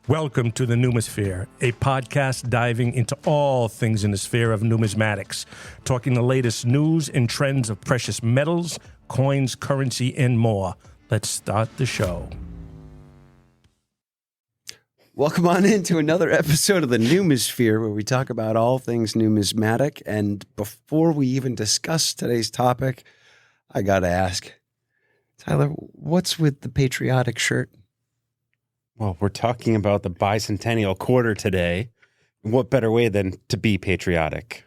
Welcome to the Numisphere, a podcast diving into all things in the sphere of numismatics, talking the latest news and trends of precious metals, coins, currency, and more. Let's start the show. Welcome on into another episode of the Numisphere, where we talk about all things numismatic. And before we even discuss today's topic, I got to ask, Tyler, what's with the patriotic shirt? Well, we're talking about the Bicentennial Quarter today. What better way than to be patriotic?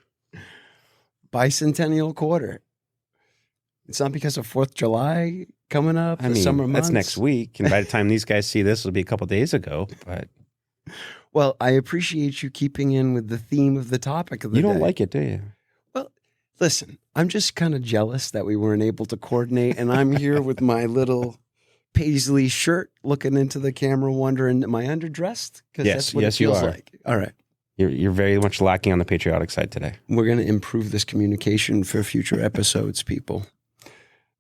Bicentennial Quarter. It's not because of 4th of July coming up, summer months. That's next week. And by the time these guys see this, it'll be a couple days ago. But well, I appreciate you keeping in with the theme of the topic of the day. You don't like it, do you? Well, listen, I'm just kind of jealous that we weren't able to coordinate. And I'm here with my little paisley shirt, looking into the camera, wondering, am I underdressed? Because that's what it feels like. All right. You're very much lacking on the patriotic side today. We're going to improve this communication for future episodes, people.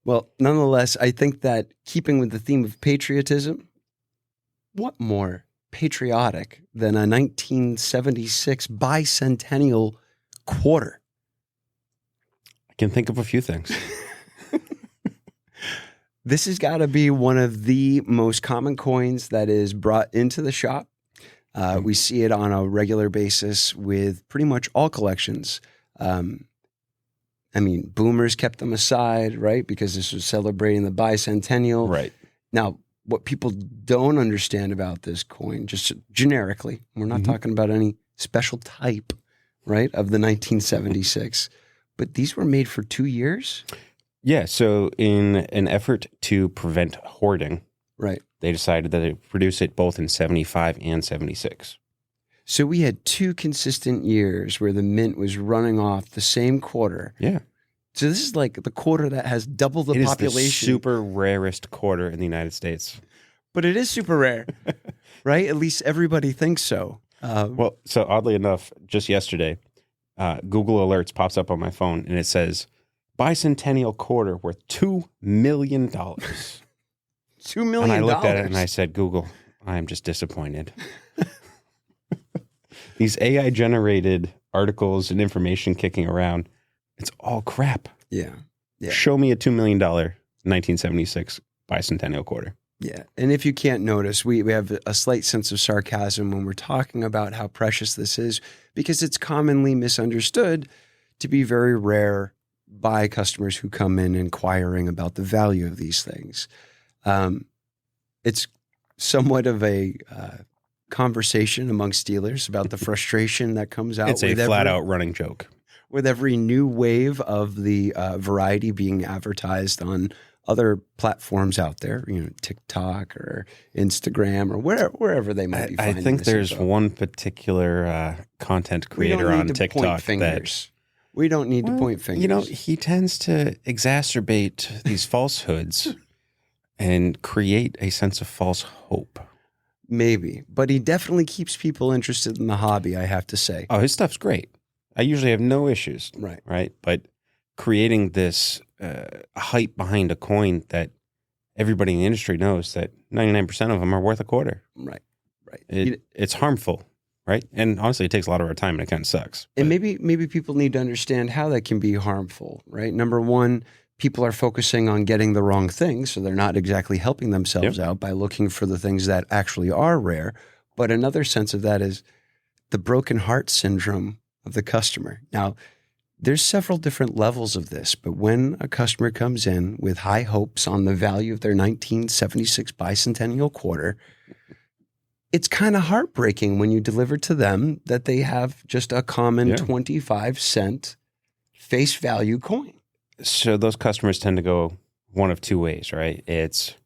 Well, nonetheless, I think that keeping with the theme of patriotism, what more patriotic than a 1976 Bicentennial Quarter? I can think of a few things. This has got to be one of the most common coins that is brought into the shop. We see it on a regular basis with pretty much all collections. Boomers kept them aside, right? Because this was celebrating the bicentennial. Right. Now, what people don't understand about this coin, just generically, we're not talking about any special type, right, of the 1976, but these were made for 2 years. Yeah, so in an effort to prevent hoarding, right, they decided that they would produce it both in 75 and 76. So we had 2 consistent years where the mint was running off the same quarter. Yeah. So this is like the quarter that has double the population. It is the super rarest quarter in the United States. But it is super rare, right? At least everybody thinks so. So oddly enough, just yesterday, Google Alerts pops up on my phone and it says, Bicentennial Quarter worth $2 million. $2 million. And I looked at it and I said, Google, I am just disappointed. These AI-generated articles and information kicking around, it's all crap. Yeah. Show me a $2 million 1976 Bicentennial Quarter. Yeah. And if you can't notice, we have a slight sense of sarcasm when we're talking about how precious this is, because it's commonly misunderstood to be very rare by customers who come in inquiring about the value of these things. It's somewhat of a conversation amongst dealers about the frustration that comes out. It's a flat-out running joke. With every new wave of the variety being advertised on other platforms out there, TikTok or Instagram or wherever they might be finding I think there's info. One particular content creator on TikTok that... We don't need to point fingers. He tends to exacerbate these falsehoods and create a sense of false hope. Maybe, but he definitely keeps people interested in the hobby, I have to say. Oh, his stuff's great. I usually have no issues. Right. But creating this hype behind a coin that everybody in the industry knows that 99% of them are worth a quarter. Right. It's harmful. Right. And honestly, it takes a lot of our time and it kind of sucks. And maybe people need to understand how that can be harmful, right? Number one, people are focusing on getting the wrong things, so they're not exactly helping themselves out by looking for the things that actually are rare. But another sense of that is the broken heart syndrome of the customer. Now, there's several different levels of this, but when a customer comes in with high hopes on the value of their 1976 Bicentennial Quarter, it's kind of heartbreaking when you deliver to them that they have just a common 25-cent face value coin. So those customers tend to go one of two ways, right? It's,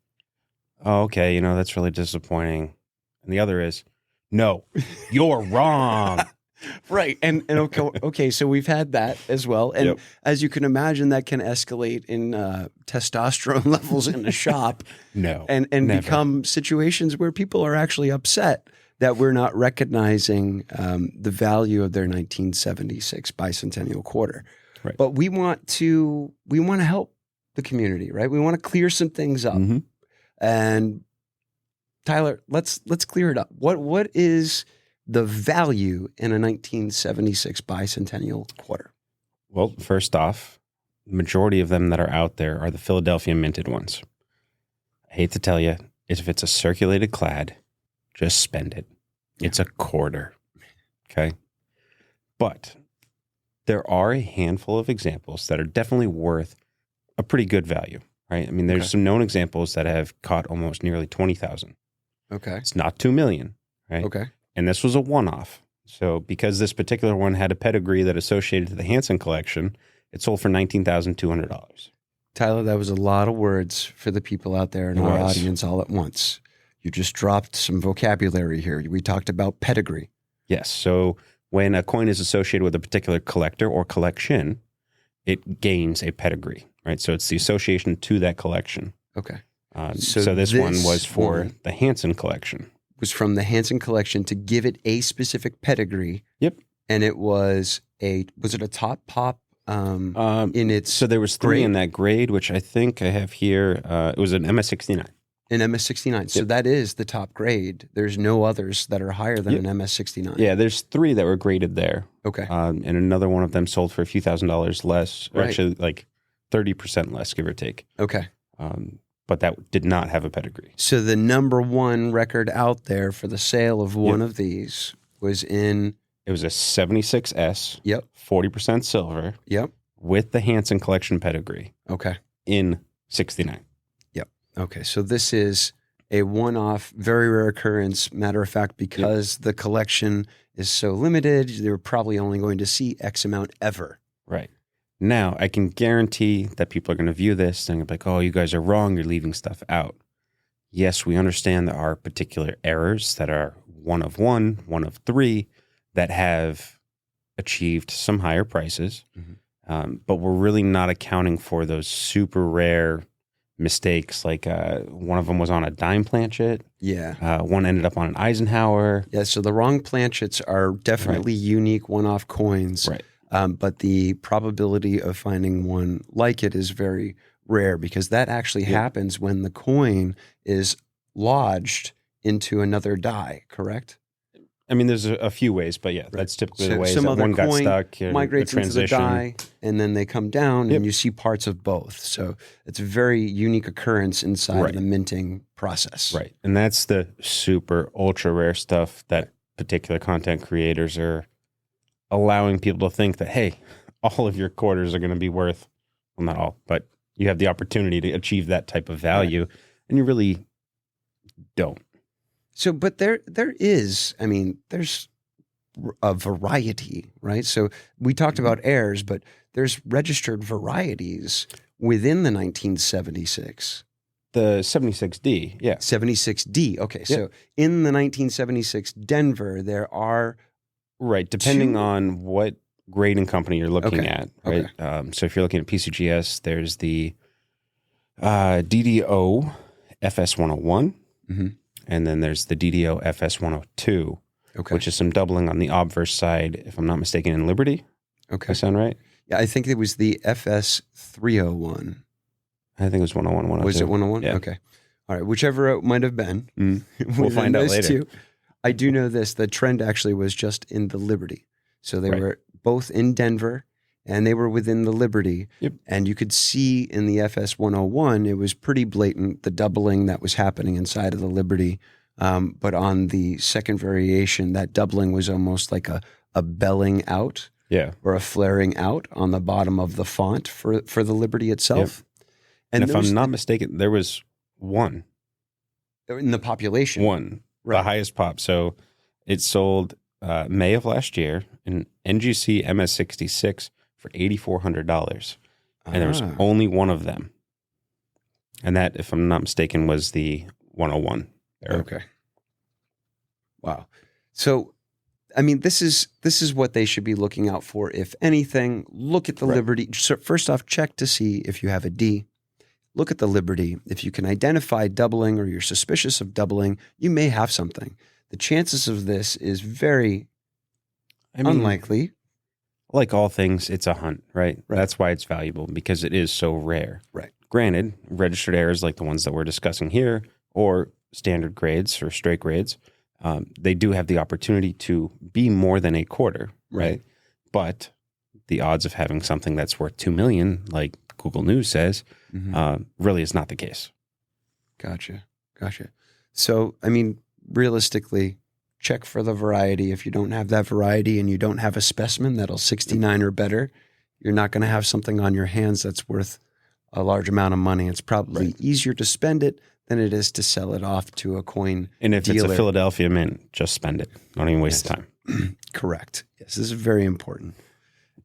oh, okay, that's really disappointing. And the other is, no, you're wrong. Right. And okay, so we've had that as well. And as you can imagine, that can escalate in testosterone levels in the shop. And become situations where people are actually upset that we're not recognizing the value of their 1976 Bicentennial Quarter. Right. But we want to help the community, right? We want to clear some things up. And Tyler, let's clear it up. What is the value in a 1976 Bicentennial Quarter? Well, first off, the majority of them that are out there are the Philadelphia minted ones. I hate to tell you, if it's a circulated clad, just spend it. It's a quarter. Okay. But there are a handful of examples that are definitely worth a pretty good value, right? I mean, there's some known examples that have caught almost nearly 20,000. Okay. It's not 2 million, right? Okay. And this was a one-off. So because this particular one had a pedigree that associated to the Hansen collection, it sold for $19,200. Tyler, that was a lot of words for the people out there in our audience all at once. You just dropped some vocabulary here. We talked about pedigree. Yes. So when a coin is associated with a particular collector or collection, it gains a pedigree, right? So it's the association to that collection. Okay. So this one was for the Hansen collection. Was from the Hansen collection to give it a specific pedigree. Yep. And it was it a top pop in its So there was 3 grade? In that grade, which I think I have here. It was an MS69. An MS69. Yep. So that is the top grade. There's no others that are higher than an MS69. Yeah, there's 3 that were graded there. Okay. And another one of them sold for a few $1,000s less, or actually like 30% less, give or take. Okay. But that did not have a pedigree. So the number one record out there for the sale of one of these was in... It was a 76S. Yep. 40% silver. Yep. With the Hansen collection pedigree. Okay. In 69. Yep. Okay. So this is a one-off, very rare occurrence. Matter of fact, because the collection is so limited, they're probably only going to see X amount ever. Right. Now, I can guarantee that people are going to view this and be like, oh, you guys are wrong. You're leaving stuff out. Yes, we understand there are particular errors that are one of 3 that have achieved some higher prices. Mm-hmm. But we're really not accounting for those super rare mistakes. Like one of them was on a dime planchet. Yeah. One ended up on an Eisenhower. Yeah, so the wrong planchets are definitely unique one-off coins. Right. But the probability of finding one like it is very rare because that actually happens when the coin is lodged into another die, correct? I mean, there's a few ways, but that's typically the way. Some other one got coin stuck, migrates into the die, and then they come down, and you see parts of both. So it's a very unique occurrence inside of the minting process. Right, and that's the super ultra rare stuff that particular content creators are allowing people to think that, hey, all of your quarters are going to be worth, well, not all, but you have the opportunity to achieve that type of value, and you really don't. So, but there is, I mean, there's a variety, right? So we talked about heirs, but there's registered varieties within the 1976. The 76D, yeah. 76D, okay. So in the 1976 Denver, there are... Right, depending on what grading company you're looking at, right? So if you're looking at PCGS, there's the DDO FS101, and then there's the DDO FS102, which is some doubling on the obverse side, if I'm not mistaken, in Liberty. Okay. Does that sound right? Yeah, I think it was the FS301. I think it was 101, 102. Was it 101? Yeah. Okay. All right, whichever it might have been. We'll find out later. I do know this. The trend actually was just in the Liberty. So they were both in Denver and they were within the Liberty. Yep. And you could see in the FS101, it was pretty blatant, the doubling that was happening inside of the Liberty. But on the second variation, that doubling was almost like a belling out or a flaring out on the bottom of the font for the Liberty itself. Yep. And if I'm not mistaken, there was one. In the population. One. Right. The highest pop. So it sold May of last year in NGC MS66 for $8,400. And there was only one of them. And that, if I'm not mistaken, was the 101. There. Okay. Wow. So, I mean, this is what they should be looking out for. If anything, look at the Liberty. So first off, check to see if you have a D. Look at the Liberty. If you can identify doubling or you're suspicious of doubling, you may have something. The chances of this is very unlikely. Like all things, it's a hunt, right? That's why it's valuable, because it is so rare. Right. Granted, registered errors like the ones that we're discussing here, or standard grades or straight grades, they do have the opportunity to be more than a quarter, right? But the odds of having something that's worth 2 million, like Google News says, really is not the case. Gotcha. So, I mean, realistically, check for the variety. If you don't have that variety and you don't have a specimen that'll 69 or better, you're not going to have something on your hands that's worth a large amount of money. It's probably easier to spend it than it is to sell it off to a coin And if dealer. it's a Philadelphia mint, just spend it. Don't even waste the time. Correct. Yes, this is very important.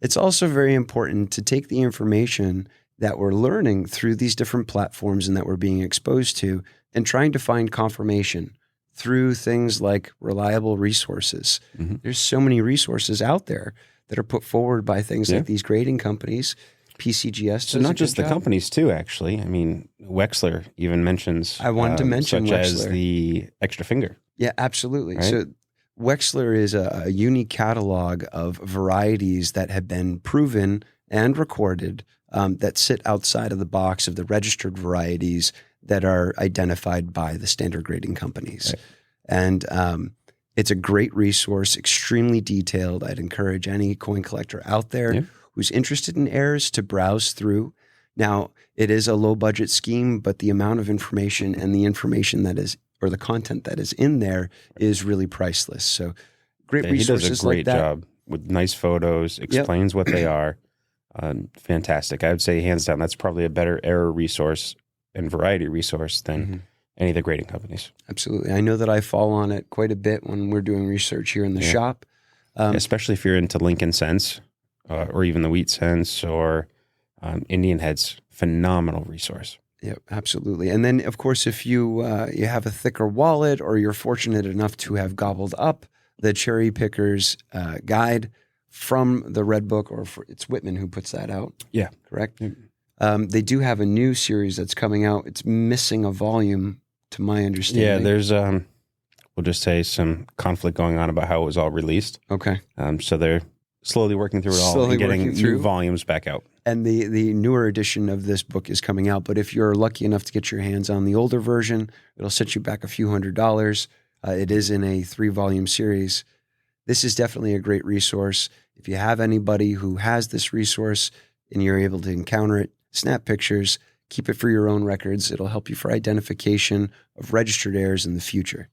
It's also very important to take the information that we're learning through these different platforms and that we're being exposed to and trying to find confirmation through things like reliable resources. There's so many resources out there that are put forward by things like these grading companies. PCGS. So not just the companies too, actually. I mean, Wexler even mentions. I wanted to mention such Wexler. as the extra finger. Yeah, absolutely. Right? So Wexler is a unique catalog of varieties that have been proven and recorded that sit outside of the box of the registered varieties that are identified by the standard grading companies. And it's a great resource, extremely detailed. I'd encourage any coin collector out there who's interested in errors to browse through. Now, it is a low budget scheme, but the amount of information and the information that is, or the content that is in there is really priceless. So great resources. He does a great like that. job with nice photos, explains what they are. Fantastic. I would say hands down, that's probably a better error resource and variety resource than any of the grading companies. Absolutely. I know that I fall on it quite a bit when we're doing research here in the shop. Especially if you're into Lincoln Cents or even the Wheat Cents or Indian Heads. Phenomenal resource. Yeah, absolutely. And then, of course, if you you have a thicker wallet or you're fortunate enough to have gobbled up the Cherry Pickers Guide from the Red Book, or it's Whitman who puts that out. Yeah. Correct? They do have a new series that's coming out. It's missing a volume, to my understanding. Yeah, there's, we'll just say, some conflict going on about how it was all released. Okay. So they're slowly working through it all and getting new volumes back out. And the newer edition of this book is coming out. But if you're lucky enough to get your hands on the older version, it'll set you back a few $100s. It is in a 3-volume series. This is definitely a great resource. If you have anybody who has this resource and you're able to encounter it, snap pictures, keep it for your own records. It'll help you for identification of registered errors in the future.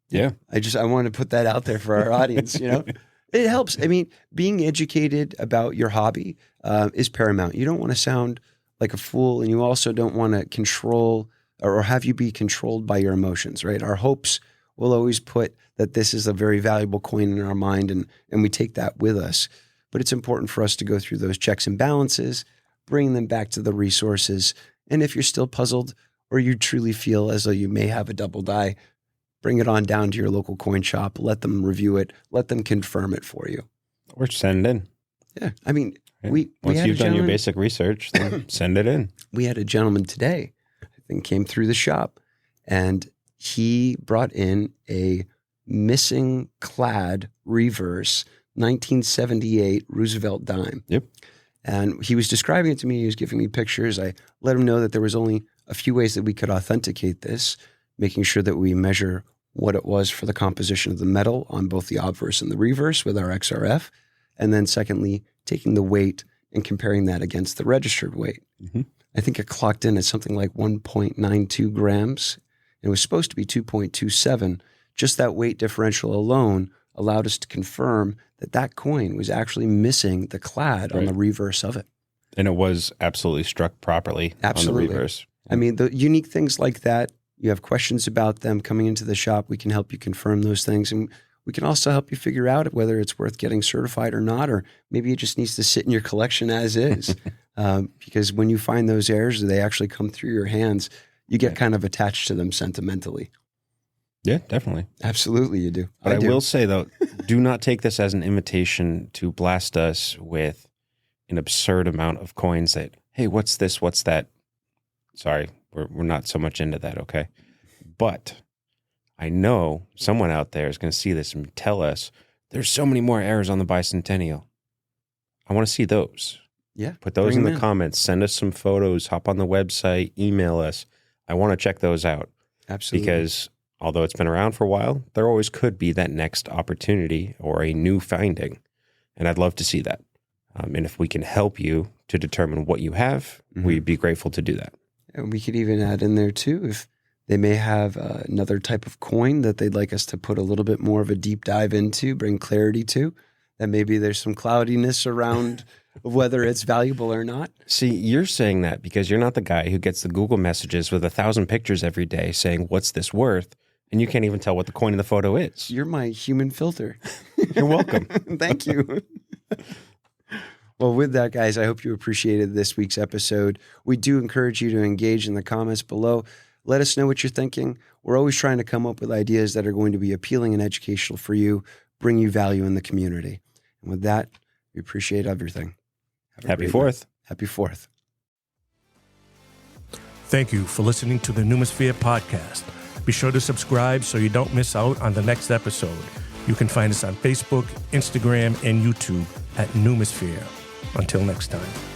Yeah. I want to put that out there for our audience, you know. It helps. I mean, being educated about your hobby is paramount. You don't want to sound like a fool, and you also don't want to control or have you be controlled by your emotions, right? Our hopes will always put that this is a very valuable coin in our mind, and we take that with us. But it's important for us to go through those checks and balances, bring them back to the resources. And if you're still puzzled or you truly feel as though you may have a double die, bring it on down to your local coin shop, let them review it, let them confirm it for you. Or send it in. Yeah. I mean, once you've done your basic research, then send it in. We had a gentleman today, I think, came through the shop, and he brought in a missing clad reverse 1978 Roosevelt dime. Yep. And he was describing it to me. He was giving me pictures. I let him know that there was only a few ways that we could authenticate this, making sure that we measure what it was for the composition of the metal on both the obverse and the reverse with our XRF. And then secondly, taking the weight and comparing that against the registered weight. I think it clocked in at something like 1.92 grams. It was supposed to be 2.27. Just that weight differential alone allowed us to confirm that that coin was actually missing the clad on the reverse of it. And it was absolutely struck properly on the reverse. I mean, the unique things like that, you have questions about them coming into the shop, we can help you confirm those things. And we can also help you figure out whether it's worth getting certified or not, or maybe it just needs to sit in your collection as is. Because when you find those errors, they actually come through your hands, you get kind of attached to them sentimentally. Yeah, definitely. Absolutely, you do. But I will say, though, do not take this as an invitation to blast us with an absurd amount of coins that, hey, what's this? What's that? Sorry, we're not so much into that, okay? But I know someone out there is going to see this and tell us there's so many more errors on the Bicentennial. I want to see those. Yeah. Put those in the comments. Send us some photos. Hop on the website. Email us. I want to check those out. Absolutely. Because although it's been around for a while, there always could be that next opportunity or a new finding. And I'd love to see that. And if we can help you to determine what you have, we'd be grateful to do that. And we could even add in there too, if they may have another type of coin that they'd like us to put a little bit more of a deep dive into, bring clarity to, that maybe there's some cloudiness around whether it's valuable or not. See, you're saying that because you're not the guy who gets the Google messages with 1,000 pictures every day saying, what's this worth? And you can't even tell what the coin in the photo is. You're my human filter. You're welcome. Thank you. Well, with that, guys, I hope you appreciated this week's episode. We do encourage you to engage in the comments below. Let us know what you're thinking. We're always trying to come up with ideas that are going to be appealing and educational for you, bring you value in the community. And with that, we appreciate everything. Happy 4th. Happy 4th. Thank you for listening to the Numisphere podcast. Be sure to subscribe so you don't miss out on the next episode. You can find us on Facebook, Instagram, and YouTube at Numisphere. Until next time.